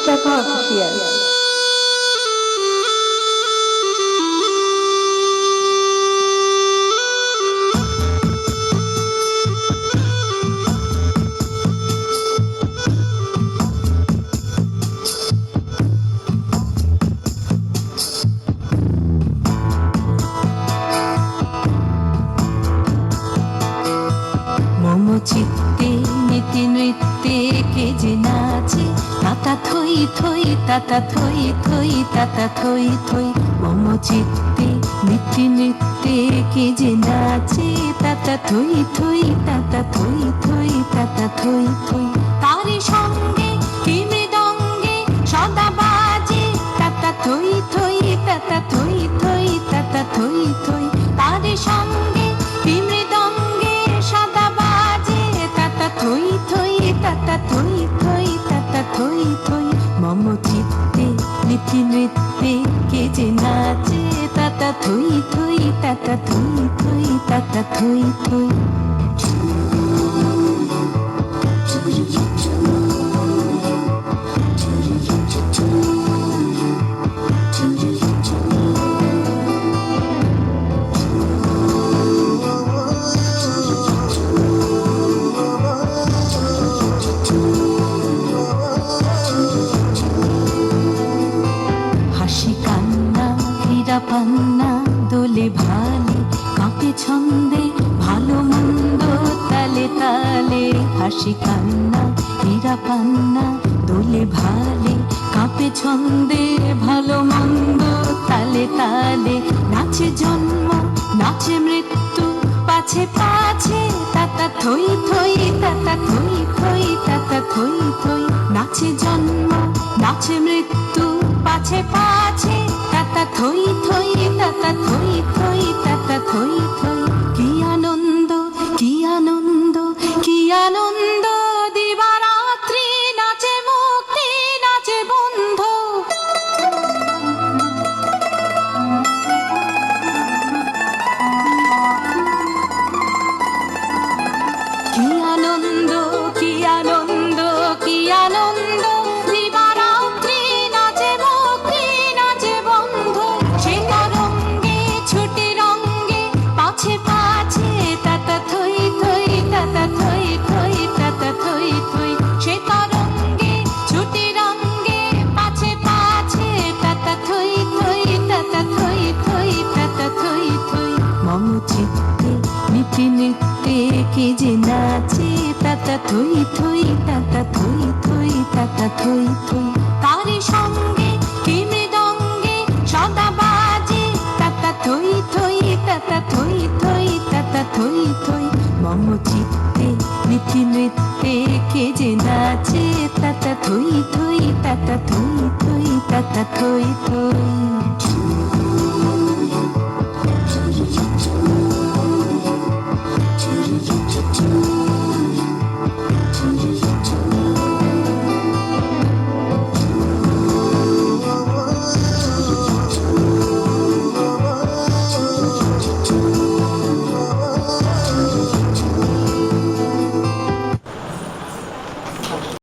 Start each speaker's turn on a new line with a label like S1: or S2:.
S1: Shaka Official.
S2: মম চিত্তে নীতি নৃত্যে কে যে নাচে তাতা থই থই তাতা থই থই তাতা থই থই। মম চিত্তে নীতি নৃত্যে কে যে নাচে তাতা থই থই তাতা থই থই তাতা থই থই। তারি সঙ্গে কি মৃদঙ্গে সদা বাজে তাতা থই থই তাতা থই থই তাতা থই থই। তারি সঙ্গে কি মৃদঙ্গে সদা বাজে তাতা থই থই তাতা থই থই তাতা থই থই। মম চিত্তে নীতি নৃত্যে কে যে নাচে তাতা থই থই তাতা থই থই তাতা থই থই। হাসি কান্না হীরা পান্না দোলে ভালে কাঁপে ছন্দে ভালো মন্দ তালে তালে। হাসি কান্না হীরা পান্না দোলে ভালে কাঁপে ছন্দে ভালো মন্দ তালে তালে। নাচে জন্ম নাচে মৃত্যু পাছে পাছে তাতা থই থই তাতা থই থই তাতা থই থই। নাচে জন্ম নাচে মৃত্যু পাছে পাছে তাতা থই থই তাতা থই থই তাতা থই থই। কি আনন্দ কি আনন্দ কি আনন্দ দিবারাত্রি নাচে মুক্তি নাচে বন্ধ। কি আনন্দ কি আনন্দ কি আনন্দ দিবারাত্রি নাচে মুক্তি নাচে বন্ধ। সে তরঙ্গে ছুটি রঙ্গে পাছে পাছে তাতা থই থই তাতা থই থই তাতা থই থই। সে তরঙ্গে ছুটি রঙ্গে পাছে পাছে তাতা থই থই তাতা থই থই তাতা থই থই। মম চিত্তে নীতি নৃত্যে কে যে নাচে তাতা থই থই তাতা থই থই তাতা থই থই। তারি সঙ্গে কি মৃদঙ্গে সদা বাজে তাতা থই থই তাতা থই থই তাতা থই থই। মম চিত্তে নীতি নৃত্যে কে যে নাচে তাতা থই থই তাতা থই থই তাতা থই থই।